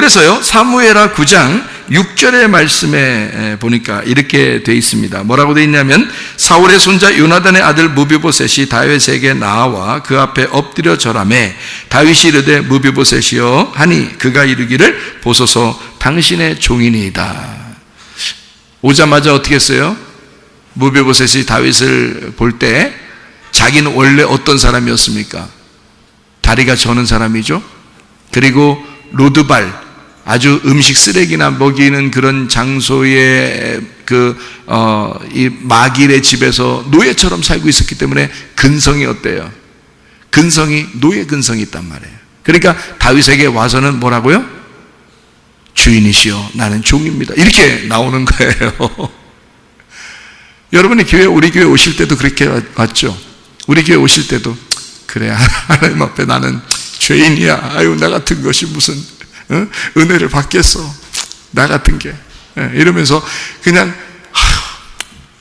그래서요, 사무엘하 9장 6절의 말씀에 보니까 이렇게 돼 있습니다. 뭐라고 돼 있냐면, 사울의 손자 요나단의 아들 무비보셋이 다윗에게 나와 그 앞에 엎드려 절하매 다윗이 이르되 무비보셋이여 하니 그가 이르기를 보소서 당신의 종이니이다. 오자마자 어떻게 했어요? 무비보셋이 다윗을 볼 때 자기는 원래 어떤 사람이었습니까? 다리가 저는 사람이죠. 그리고 로드발, 아주 음식 쓰레기나 먹이는 그런 장소에 이 마길의 집에서 노예처럼 살고 있었기 때문에 근성이 어때요? 노예 근성이 있단 말이에요. 그러니까 다윗에게 와서는 뭐라고요? 주인이시여 나는 종입니다. 이렇게 나오는 거예요. 여러분이 우리 교회 오실 때도 그렇게 왔죠? 우리 교회 오실 때도 그래, 하나님 앞에 나는 죄인이야. 아유, 나 같은 것이 무슨 은혜를 받겠어, 나 같은 게, 이러면서 그냥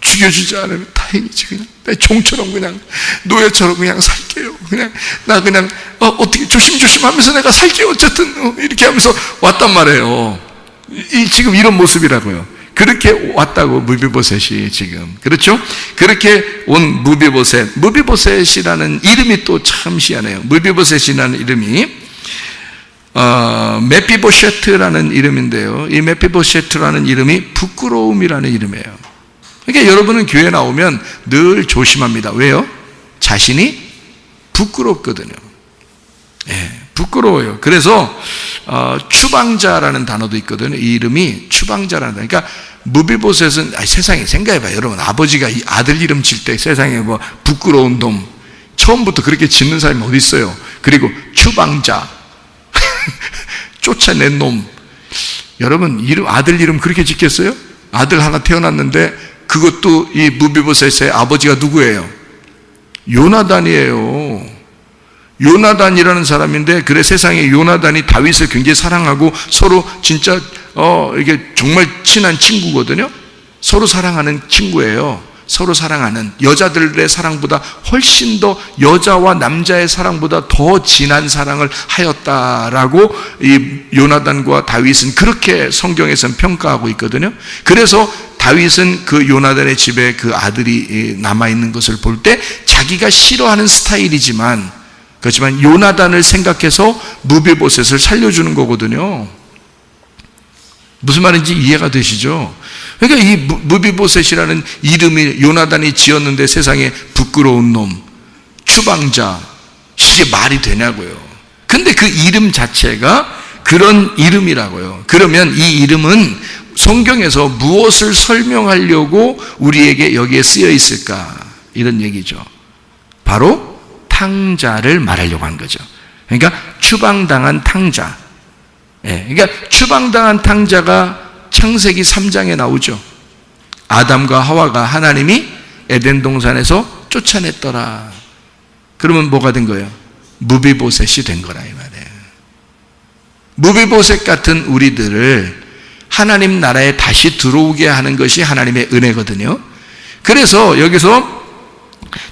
죽여주지 않으면 다행이지, 그냥 내 종처럼 그냥 노예처럼 그냥 살게요. 나 그냥 어떻게 조심조심 하면서 내가 살게요. 어쨌든 이렇게 하면서 왔단 말이에요. 지금 이런 모습이라고요. 그렇게 왔다고 무비보셋이 지금, 그렇죠? 그렇게 온 무비보셋이라는 이름이 또 참 희한해요. 무비보셋이라는 이름이 메피보셰트라는 이름인데요, 이 메피보셰트라는 이름이 부끄러움이라는 이름이에요. 그러니까 여러분은 교회 나오면 늘 조심합니다. 왜요? 자신이 부끄럽거든요. 부끄러워요. 그래서 추방자라는 단어도 있거든요. 이 이름이 추방자라는 단어. 그러니까 무비보셋은, 세상에 생각해봐요. 여러분, 아버지가 이 아들 이름 질 때 세상에 뭐 부끄러운 놈, 처음부터 그렇게 짓는 사람이 어디 있어요? 그리고 추방자, 쫓아낸 놈. 여러분, 아들 이름 그렇게 짓겠어요? 아들 하나 태어났는데 그것도 이 무비보셋의 아버지가 누구예요? 요나단이에요. 요나단이라는 사람인데, 그래, 세상에 요나단이 다윗을 굉장히 사랑하고 서로 진짜 이게 정말 친한 친구거든요. 서로 사랑하는 친구예요. 서로 사랑하는, 여자들의 사랑보다 훨씬 더, 여자와 남자의 사랑보다 더 진한 사랑을 하였다라고 이 요나단과 다윗은 그렇게 성경에서는 평가하고 있거든요. 그래서 다윗은 그 요나단의 집에 그 아들이 남아있는 것을 볼 때 자기가 싫어하는 스타일이지만, 그렇지만 요나단을 생각해서 무비보셋을 살려주는 거거든요. 무슨 말인지 이해가 되시죠? 그러니까 이 무비보셋이라는 이름이 요나단이 지었는데 세상에 부끄러운 놈, 추방자, 이게 말이 되냐고요. 근데 그 이름 자체가 그런 이름이라고요. 그러면 이 이름은 성경에서 무엇을 설명하려고 우리에게 여기에 쓰여 있을까? 이런 얘기죠. 바로 탕자를 말하려고 한 거죠. 그러니까 추방당한 탕자. 그러니까 추방당한 탕자가 창세기 3장에 나오죠. 아담과 하와가 하나님이 에덴 동산에서 쫓아냈더라. 그러면 뭐가 된 거예요? 무비보셋이 된 거라 이 말이에요. 무비보셋 같은 우리들을 하나님 나라에 다시 들어오게 하는 것이 하나님의 은혜거든요. 그래서 여기서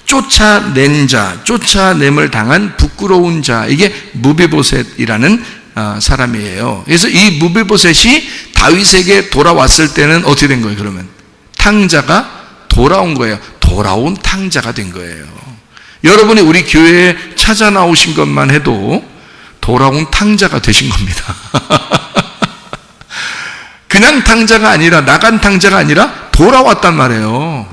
쫓아낸 자, 쫓아냄을 당한 부끄러운 자, 이게 무비보셋이라는 사람이에요. 그래서 이 무비보셋이 다윗에게 돌아왔을 때는 어떻게 된 거예요? 그러면 탕자가 돌아온 거예요. 돌아온 탕자가 된 거예요. 여러분이 우리 교회에 찾아 나오신 것만 해도 돌아온 탕자가 되신 겁니다. 그냥 탕자가 아니라, 나간 탕자가 아니라 돌아왔단 말이에요.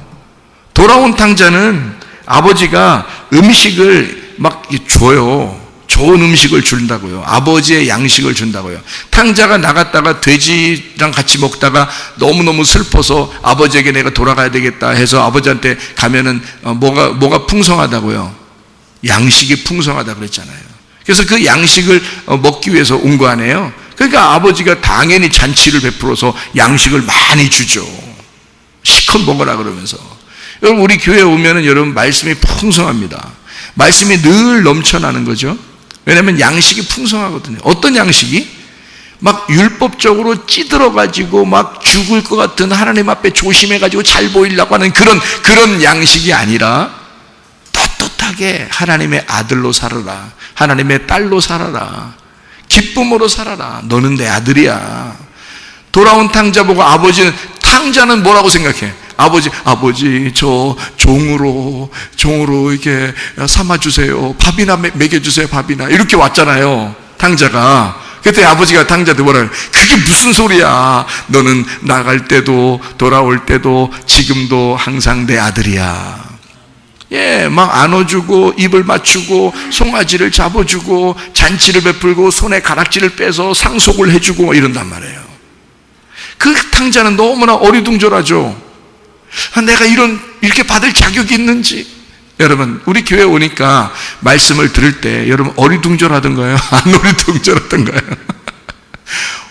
돌아온 탕자는 아버지가 음식을 막 줘요. 좋은 음식을 준다고요. 아버지의 양식을 준다고요. 탕자가 나갔다가 돼지랑 같이 먹다가 너무너무 슬퍼서 아버지에게 내가 돌아가야 되겠다 해서 아버지한테 가면은 뭐가 풍성하다고요? 양식이 풍성하다 그랬잖아요. 그래서 그 양식을 먹기 위해서 온 거 아니에요? 그러니까 아버지가 당연히 잔치를 베풀어서 양식을 많이 주죠. 실컷 먹으라 그러면서. 여러분, 우리 교회에 오면은 여러분 말씀이 풍성합니다. 말씀이 늘 넘쳐나는 거죠. 왜냐하면 양식이 풍성하거든요. 어떤 양식이? 막 율법적으로 찌들어가지고 막 죽을 것 같은, 하나님 앞에 조심해가지고 잘 보이려고 하는 그런 양식이 아니라 떳떳하게 하나님의 아들로 살아라, 하나님의 딸로 살아라. 기쁨으로 살아라. 너는 내 아들이야. 돌아온 탕자 보고 탕자는 뭐라고 생각해? 아버지, 저 종으로 이렇게 삼아주세요. 밥이나 먹여주세요, 밥이나. 이렇게 왔잖아요, 탕자가. 그때 아버지가 탕자한테 뭐라 그래? 그게 무슨 소리야. 너는 나갈 때도 돌아올 때도 지금도 항상 내 아들이야. 예, 막 안아주고 입을 맞추고 송아지를 잡아주고 잔치를 베풀고 손에 가락지를 빼서 상속을 해주고 이런단 말이에요. 그 탕자는 너무나 어리둥절하죠. 내가 이렇게 받을 자격이 있는지. 여러분, 우리 교회 오니까 말씀을 들을 때 여러분 어리둥절하던가요? 안 어리둥절하던가요?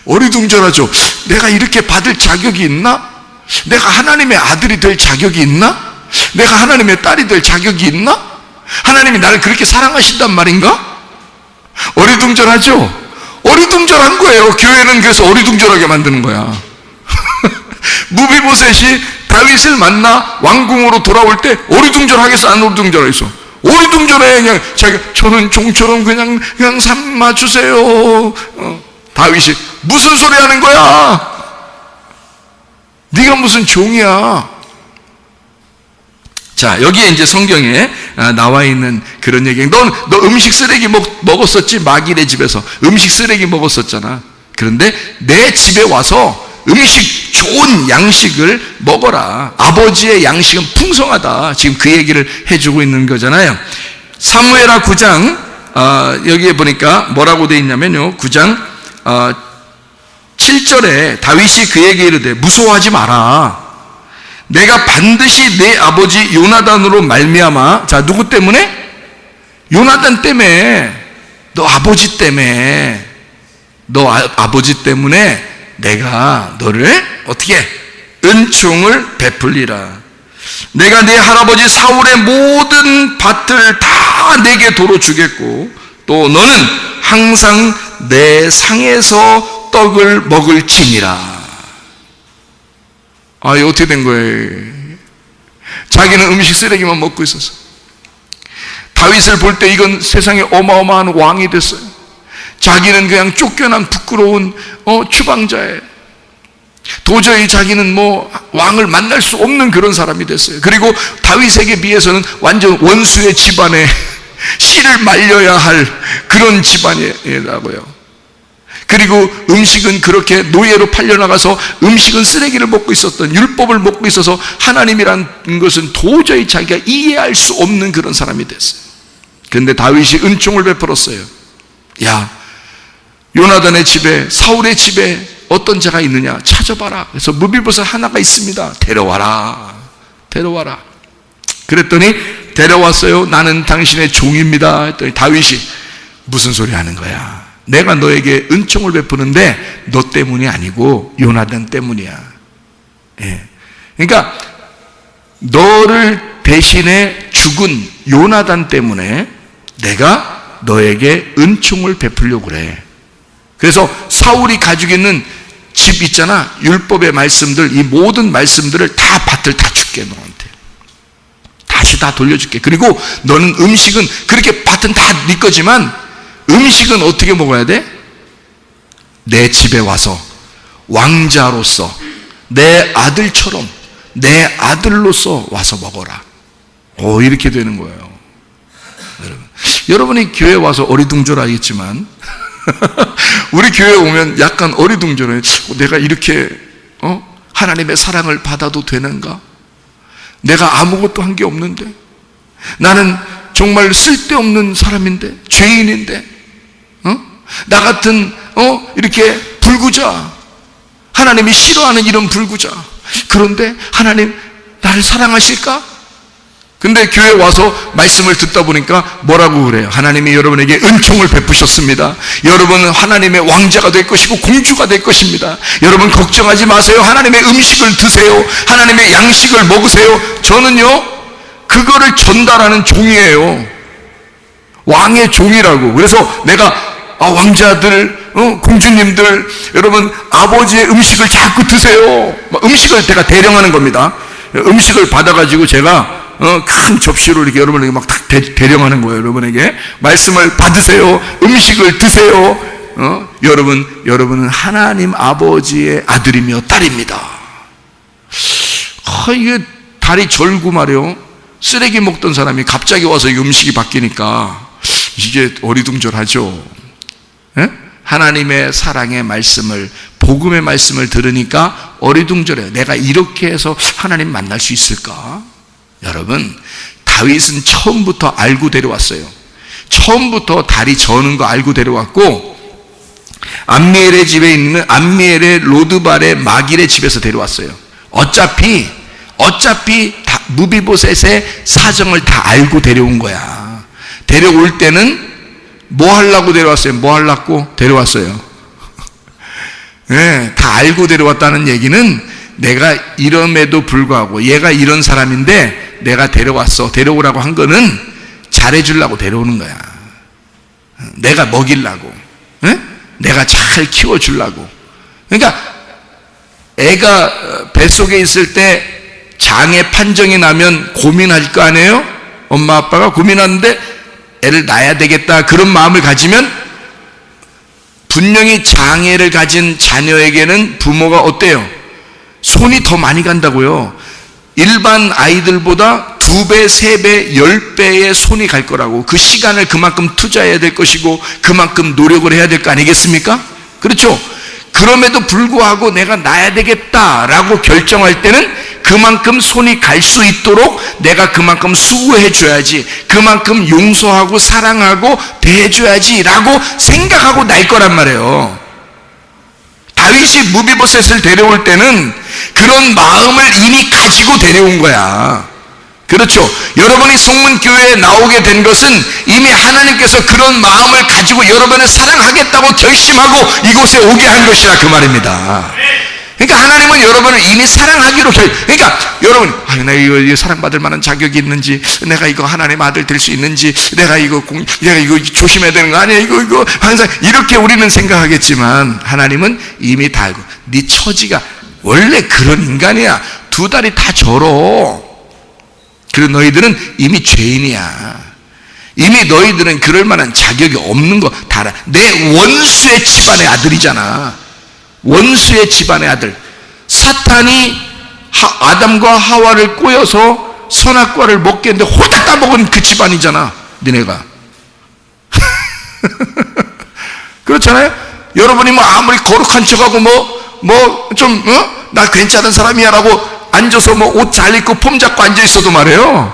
어리둥절하죠. 내가 이렇게 받을 자격이 있나? 내가 하나님의 아들이 될 자격이 있나? 내가 하나님의 딸이 될 자격이 있나? 하나님이 나를 그렇게 사랑하신단 말인가? 어리둥절하죠? 어리둥절한 거예요. 교회는 그래서 어리둥절하게 만드는 거야. 무비보셋이 다윗을 만나 왕궁으로 돌아올 때 어리둥절하겠어? 안 어리둥절하겠어? 어리둥절해. 그냥 저는 종처럼 그냥 삼아주세요. 다윗이 무슨 소리 하는 거야? 네가 무슨 종이야? 자, 여기에 이제 성경에 나와 있는 그런 얘기. 너 음식 쓰레기 먹었었지? 마길의 집에서 음식 쓰레기 먹었었잖아. 그런데 내 집에 와서 음식, 좋은 양식을 먹어라. 아버지의 양식은 풍성하다. 지금 그 얘기를 해주고 있는 거잖아요. 사무엘하 9장 여기에 보니까 뭐라고 되어 있냐면요, 9장 7절에 다윗이 그에게 이르되 무서워하지 마라. 내가 반드시 내 아버지 요나단으로 말미암아. 자, 누구 때문에? 요나단 때문에. 너 아버지 때문에. 너 아버지 때문에 내가 너를 어떻게? 은총을 베풀리라. 내가 네 할아버지 사울의 모든 밭을 다 내게 도로 주겠고 또 너는 항상 내 상에서 떡을 먹을지니라. 아, 이거 어떻게 된 거예요? 자기는 음식 쓰레기만 먹고 있었어. 다윗을 볼 때 이건 세상에 어마어마한 왕이 됐어요. 자기는 그냥 쫓겨난 부끄러운 추방자예요. 도저히 자기는 왕을 만날 수 없는 그런 사람이 됐어요. 그리고 다윗에게 비해서는 완전 원수의 집안에 씨를 말려야 할 그런 집안이라고요. 그리고 음식은 그렇게 노예로 팔려나가서 음식은 쓰레기를 먹고 있었던, 율법을 먹고 있어서 하나님이란 것은 도저히 자기가 이해할 수 없는 그런 사람이 됐어요. 그런데 다윗이 은총을 베풀었어요. 야, 요나단의 집에, 사울의 집에 어떤 자가 있느냐 찾아봐라. 그래서 무비보셋 하나가 있습니다. 데려와라. 그랬더니 데려왔어요. 나는 당신의 종입니다 했더니 다윗이 무슨 소리 하는 거야? 내가 너에게 은총을 베푸는데 너 때문이 아니고 요나단 때문이야. 예. 그러니까 너를 대신에 죽은 요나단 때문에 내가 너에게 은총을 베풀려고 그래. 그래서 사울이 가지고 있는 집 있잖아, 율법의 말씀들, 이 모든 말씀들을 다 밭을 다 줄게. 너한테 다시 다 돌려줄게. 그리고 너는 음식은 그렇게 밭은 다 네 거지만 음식은 어떻게 먹어야 돼? 내 집에 와서 왕자로서 내 아들처럼 내 아들로서 와서 먹어라. 이렇게 되는 거예요. 여러분이 교회 와서 어리둥절하겠지만 우리 교회 오면 약간 어리둥절해. 내가 이렇게 하나님의 사랑을 받아도 되는가? 내가 아무것도 한 게 없는데, 나는 정말 쓸데없는 사람인데, 죄인인데, 나 같은 이렇게 불구자, 하나님이 싫어하는 이런 불구자, 그런데 하나님 나를 사랑하실까? 근데 교회 와서 말씀을 듣다 보니까 뭐라고 그래요? 하나님이 여러분에게 은총을 베푸셨습니다. 여러분은 하나님의 왕자가 될 것이고 공주가 될 것입니다. 여러분 걱정하지 마세요. 하나님의 음식을 드세요. 하나님의 양식을 먹으세요. 저는요, 그거를 전달하는 종이에요. 왕의 종이라고. 그래서 내가 왕자들, 공주님들, 여러분 아버지의 음식을 자꾸 드세요. 음식을 제가 대령하는 겁니다. 음식을 받아가지고 제가 큰 접시로 이렇게 여러분에게 막 대령하는 거예요. 여러분에게 말씀을 받으세요. 음식을 드세요. 여러분은 하나님 아버지의 아들이며 딸입니다. 이게 다리 절고 말이요, 쓰레기 먹던 사람이 갑자기 와서 음식이 바뀌니까 이게 어리둥절하죠. 예? 하나님의 사랑의 말씀을, 복음의 말씀을 들으니까 어리둥절해요. 내가 이렇게 해서 하나님 만날 수 있을까? 여러분, 다윗은 처음부터 알고 데려왔어요. 처음부터 다리 저는 거 알고 데려왔고, 암미엘의 집에 있는 암미엘의 로드발의 마길의 집에서 데려왔어요. 어차피 무비보셋의 사정을 다 알고 데려온 거야. 데려올 때는 뭐 하려고 데려왔어요? 뭐 하려고 데려왔어요? 네, 다 알고 데려왔다는 얘기는 내가 이럼에도 불구하고 얘가 이런 사람인데 내가 데려오라고 한 거는 잘해주려고 데려오는 거야. 내가 먹이려고, 네? 내가 잘 키워주려고. 그러니까 애가 뱃속에 있을 때 장애 판정이 나면 고민할 거 아니에요? 엄마 아빠가 고민하는데 애를 낳아야 되겠다, 그런 마음을 가지면 분명히 장애를 가진 자녀에게는 부모가 어때요? 손이 더 많이 간다고요. 일반 아이들보다 2배, 3배, 10배의 손이 갈 거라고. 그 시간을 그만큼 투자해야 될 것이고 그만큼 노력을 해야 될 거 아니겠습니까? 그렇죠? 그럼에도 불구하고 내가 낳아야 되겠다라고 결정할 때는 그만큼 손이 갈 수 있도록 내가 그만큼 수고해 줘야지, 그만큼 용서하고 사랑하고 대해줘야지 라고 생각하고 날 거란 말이에요. 다윗이 무비보셋을 데려올 때는 그런 마음을 이미 가지고 데려온 거야. 그렇죠? 여러분이 성문교회에 나오게 된 것은 이미 하나님께서 그런 마음을 가지고 여러분을 사랑하겠다고 결심하고 이곳에 오게 한 것이라 그 말입니다. 그러니까 하나님은 여러분을 이미 사랑하기로 그러니까 여러분, 내가 이거 사랑받을 만한 자격이 있는지, 내가 이거 하나님 아들 될 수 있는지, 내가 이거 조심해야 되는 거 아니야, 이거 항상 이렇게 우리는 생각하겠지만 하나님은 이미 다 알고, 네 처지가 원래 그런 인간이야. 2다리 다 절어. 그리고 너희들은 이미 죄인이야. 이미 너희들은 그럴 만한 자격이 없는 거 다 알아. 내 원수의 집안의 아들이잖아. 원수의 집안의 아들. 사탄이 아담과 하와를 꼬여서 선악과를 먹게 했는데 홀딱 따먹은 그 집안이잖아, 니네가. 그렇잖아요? 여러분이 뭐 아무리 거룩한 척하고 나 괜찮은 사람이야 라고 앉아서 옷 잘 입고 폼 잡고 앉아 있어도 말이에요,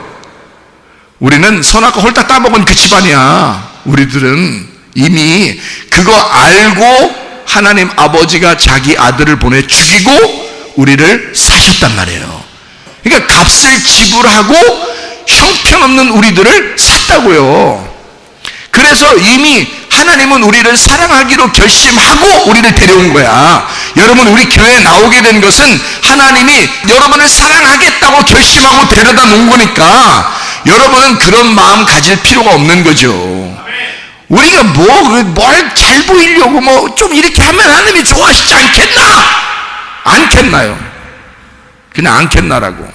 우리는 선악과 홀딱 따먹은 그 집안이야. 우리들은 이미 그거 알고 하나님 아버지가 자기 아들을 보내 죽이고 우리를 사셨단 말이에요. 그러니까 값을 지불하고 형편없는 우리들을 샀다고요. 그래서 이미 하나님은 우리를 사랑하기로 결심하고 우리를 데려온 거야. 여러분, 우리 교회에 나오게 된 것은 하나님이 여러분을 사랑하겠다고 결심하고 데려다 놓은 거니까 여러분은 그런 마음 가질 필요가 없는 거죠. 우리가 뭘 잘 보이려고 좀 이렇게 하면 하나님이 좋아하시지 않겠나? 않겠나요? 그냥 않겠나라고.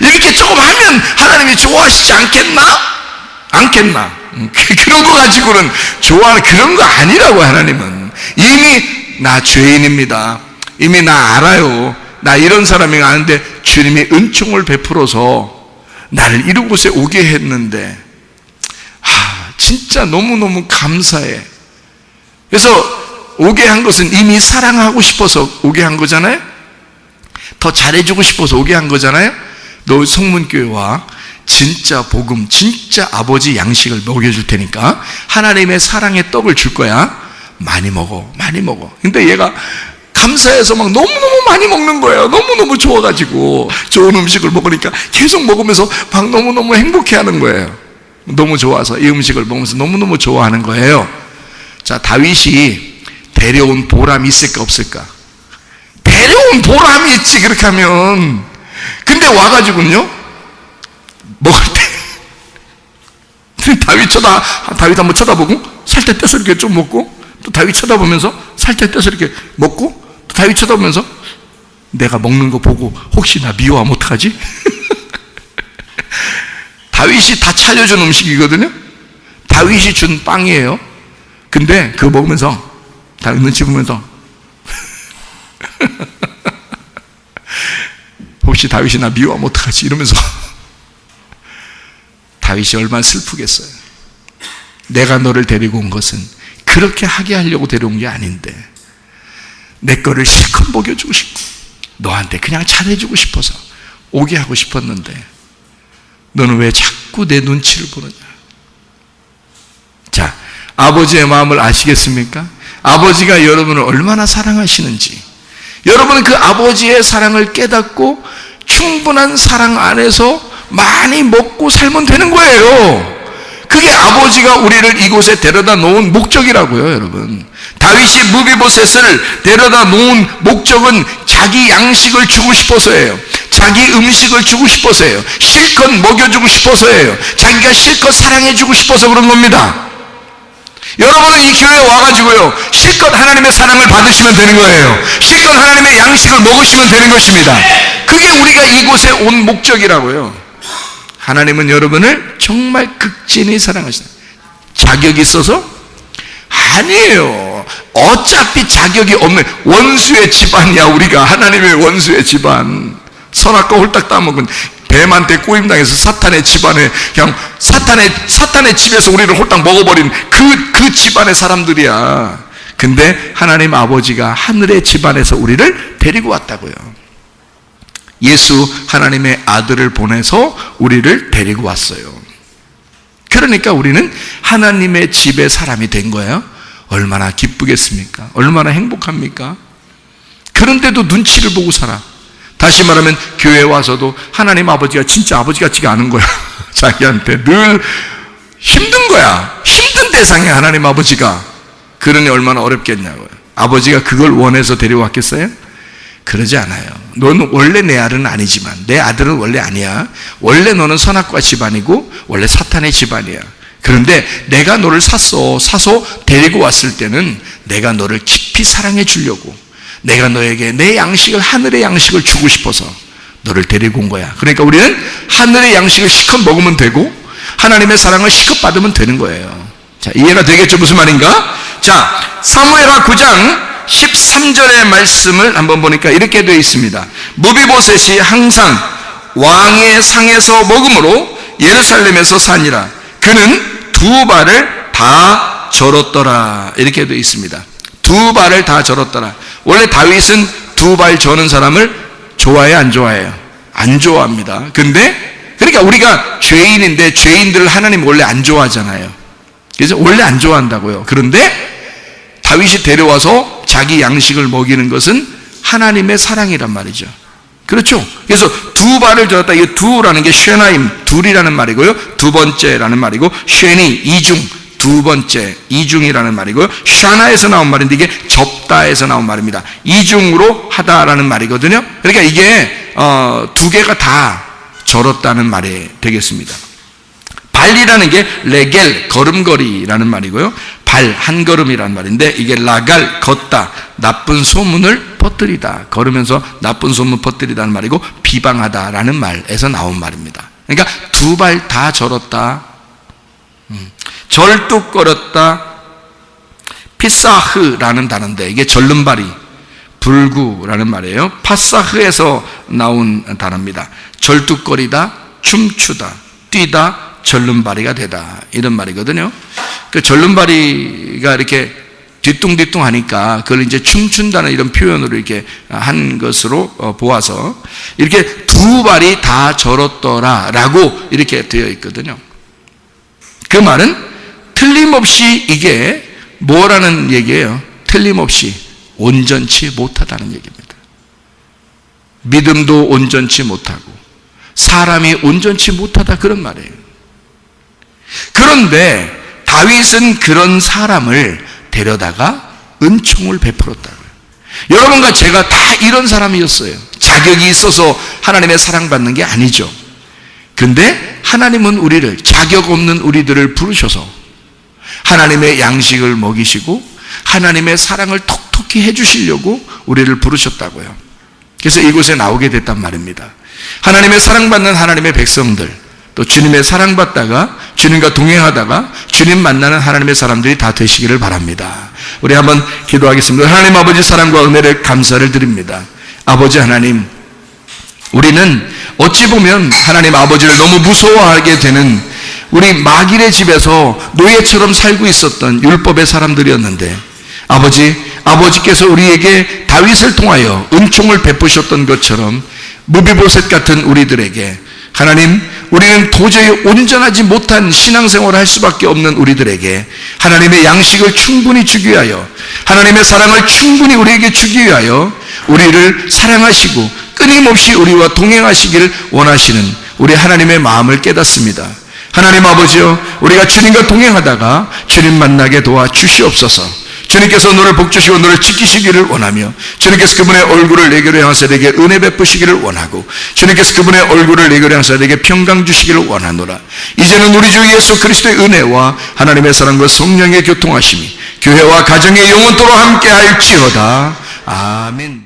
이렇게 조금 하면 하나님이 좋아하시지 않겠나? 않겠나? 그런 거 가지고는 좋아하는 그런 거 아니라고. 하나님은 이미 나 죄인입니다. 이미 나 알아요. 나 이런 사람이 아는데 주님이 은총을 베풀어서 나를 이런 곳에 오게 했는데 진짜 너무너무 감사해. 그래서 오게 한 것은 이미 사랑하고 싶어서 오게 한 거잖아요. 더 잘해주고 싶어서 오게 한 거잖아요. 너 성문교회와 진짜 복음, 진짜 아버지 양식을 먹여줄 테니까 하나님의 사랑의 떡을 줄 거야. 많이 먹어, 많이 먹어. 근데 얘가 감사해서 막 너무너무 많이 먹는 거예요. 너무너무 좋아가지고 좋은 음식을 먹으니까 계속 먹으면서 막 너무너무 행복해하는 거예요. 너무 좋아서 이 음식을 먹으면서 너무너무 좋아하는 거예요. 자, 다윗이 데려온 보람이 있을까 없을까? 데려온 보람이 있지, 그렇게 하면. 근데 와가지고는요, 먹을 때 다윗 한번 쳐다보고 살짝 떼서 이렇게 좀 먹고, 또 다윗 쳐다보면서 살짝 떼서 이렇게 먹고, 또 다윗 쳐다보면서 내가 먹는 거 보고 혹시 나 미워하면 어떡하지? 다윗이 다 차려준 음식이거든요. 다윗이 준 빵이에요. 근데 그거 먹으면서 다 눈치 보면서 혹시 다윗이 나 미워하면 어떡하지 이러면서 다윗이 얼마나 슬프겠어요. 내가 너를 데리고 온 것은 그렇게 하게 하려고 데려온 게 아닌데 내 거를 실컷 먹여주고 싶고 너한테 그냥 잘해주고 싶어서 오게 하고 싶었는데 너는 왜 자꾸 내 눈치를 보느냐. 자, 아버지의 마음을 아시겠습니까? 아버지가 여러분을 얼마나 사랑하시는지, 여러분은 그 아버지의 사랑을 깨닫고 충분한 사랑 안에서 많이 먹고 살면 되는 거예요. 그게 아버지가 우리를 이곳에 데려다 놓은 목적이라고요, 여러분. 다윗이 무비보셋을 데려다 놓은 목적은 자기 양식을 주고 싶어서예요. 자기 음식을 주고 싶어서예요. 실컷 먹여주고 싶어서예요. 자기가 실컷 사랑해주고 싶어서 그런 겁니다. 여러분은 이 교회에 와가지고요, 실컷 하나님의 사랑을 받으시면 되는 거예요. 실컷 하나님의 양식을 먹으시면 되는 것입니다. 그게 우리가 이곳에 온 목적이라고요. 하나님은 여러분을 정말 극진히 사랑하시다. 자격이 있어서? 아니에요. 어차피 자격이 없는 원수의 집안이야. 우리가 하나님의 원수의 집안. 선악과 홀딱 따먹은 뱀한테 꼬임당해서 사탄의 집안에 그냥 사탄의 집에서 우리를 홀딱 먹어버린 그 집안의 사람들이야. 근데 하나님 아버지가 하늘의 집안에서 우리를 데리고 왔다고요. 예수 하나님의 아들을 보내서 우리를 데리고 왔어요. 그러니까 우리는 하나님의 집의 사람이 된 거예요. 얼마나 기쁘겠습니까? 얼마나 행복합니까? 그런데도 눈치를 보고 살아. 다시 말하면 교회에 와서도 하나님 아버지가 진짜 아버지 같지가 않은 거야. 자기한테 늘 힘든 거야. 힘든 대상에 하나님 아버지가. 그러니 얼마나 어렵겠냐고요. 아버지가 그걸 원해서 데려왔겠어요? 그러지 않아요. 너는 원래 내 아들은 아니지만, 내 아들은 원래 아니야. 원래 너는 선악과 집안이고 원래 사탄의 집안이야. 그런데 내가 너를 사서 데리고 왔을 때는 내가 너를 깊이 사랑해 주려고, 내가 너에게 내 양식을, 하늘의 양식을 주고 싶어서 너를 데리고 온 거야. 그러니까 우리는 하늘의 양식을 실컷 먹으면 되고 하나님의 사랑을 실컷 받으면 되는 거예요. 자, 이해가 되겠죠? 무슨 말인가? 자, 사무엘하 9장 13절의 말씀을 한번 보니까 이렇게 되어 있습니다. 무비보셋이 항상 왕의 상에서 먹음으로 예루살렘에서 사니라. 그는 두 발을 다 절었더라. 이렇게 되어 있습니다. 두 발을 다 절었더라. 원래 다윗은 두 발 저는 사람을 좋아해요, 안 좋아해요? 안 좋아합니다. 근데 그러니까 우리가 죄인인데 죄인들을 하나님 원래 안 좋아하잖아요. 그래서 원래 안 좋아한다고요. 그런데 다윗이 데려와서 자기 양식을 먹이는 것은 하나님의 사랑이란 말이죠. 그렇죠? 그래서 두 발을 절었다. 이 두라는 게 쉐나임, 둘이라는 말이고요. 두 번째라는 말이고, 쉐니, 이중, 두 번째, 이중이라는 말이고요. 샤나에서 나온 말인데 이게 접다에서 나온 말입니다. 이중으로 하다라는 말이거든요. 그러니까 이게 두 개가 다 절었다는 말이 되겠습니다. 발이라는 게 레겔, 걸음걸이라는 말이고요. 발, 한 걸음이라는 말인데 이게 라갈, 걷다, 나쁜 소문을 퍼뜨리다, 걸으면서 나쁜 소문 퍼뜨리다는 말이고, 비방하다라는 말에서 나온 말입니다. 그러니까 두 발 다 절었다, 절뚝거렸다, 피사흐라는 단어인데 이게 절름발이, 불구라는 말이에요. 파사흐에서 나온 단어입니다. 절뚝거리다, 춤추다, 뛰다, 절름발이가 되다, 이런 말이거든요. 그 절름발이가 이렇게 뒤뚱뒤뚱 하니까 그걸 이제 춤춘다는 이런 표현으로 이렇게 한 것으로 보아서 이렇게 두 발이 다 절었더라 라고 이렇게 되어 있거든요. 그 말은 틀림없이 이게 뭐라는 얘기예요? 틀림없이 온전치 못하다는 얘기입니다. 믿음도 온전치 못하고 사람이 온전치 못하다, 그런 말이에요. 그런데 다윗은 그런 사람을 데려다가 은총을 베풀었다고요. 여러분과 제가 다 이런 사람이었어요. 자격이 있어서 하나님의 사랑받는 게 아니죠. 근데 하나님은 우리를, 자격 없는 우리들을 부르셔서 하나님의 양식을 먹이시고 하나님의 사랑을 톡톡히 해주시려고 우리를 부르셨다고요. 그래서 이곳에 나오게 됐단 말입니다. 하나님의 사랑받는 하나님의 백성들, 또 주님의 사랑받다가 주님과 동행하다가 주님 만나는 하나님의 사람들이 다 되시기를 바랍니다. 우리 한번 기도하겠습니다. 하나님 아버지 사랑과 은혜를 감사를 드립니다. 아버지 하나님, 우리는 어찌 보면 하나님 아버지를 너무 무서워하게 되는 우리 마길의 집에서 노예처럼 살고 있었던 율법의 사람들이었는데 아버지께서 우리에게 다윗을 통하여 은총을 베푸셨던 것처럼 무비보셋 같은 우리들에게 하나님, 우리는 도저히 온전하지 못한 신앙생활을 할 수밖에 없는 우리들에게 하나님의 양식을 충분히 주기 위하여, 하나님의 사랑을 충분히 우리에게 주기 위하여 우리를 사랑하시고 끊임없이 우리와 동행하시기를 원하시는 우리 하나님의 마음을 깨닫습니다. 하나님 아버지여, 우리가 주님과 동행하다가 주님 만나게 도와주시옵소서. 주님께서 너를 복주시고 너를 지키시기를 원하며, 주님께서 그분의 얼굴을 내게로 향하사 내게 은혜 베푸시기를 원하고, 주님께서 그분의 얼굴을 내게로 향하사 내게 평강 주시기를 원하노라. 이제는 우리 주 예수 그리스도의 은혜와 하나님의 사랑과 성령의 교통하심이 교회와 가정의 영원토록 함께할지어다. 아멘.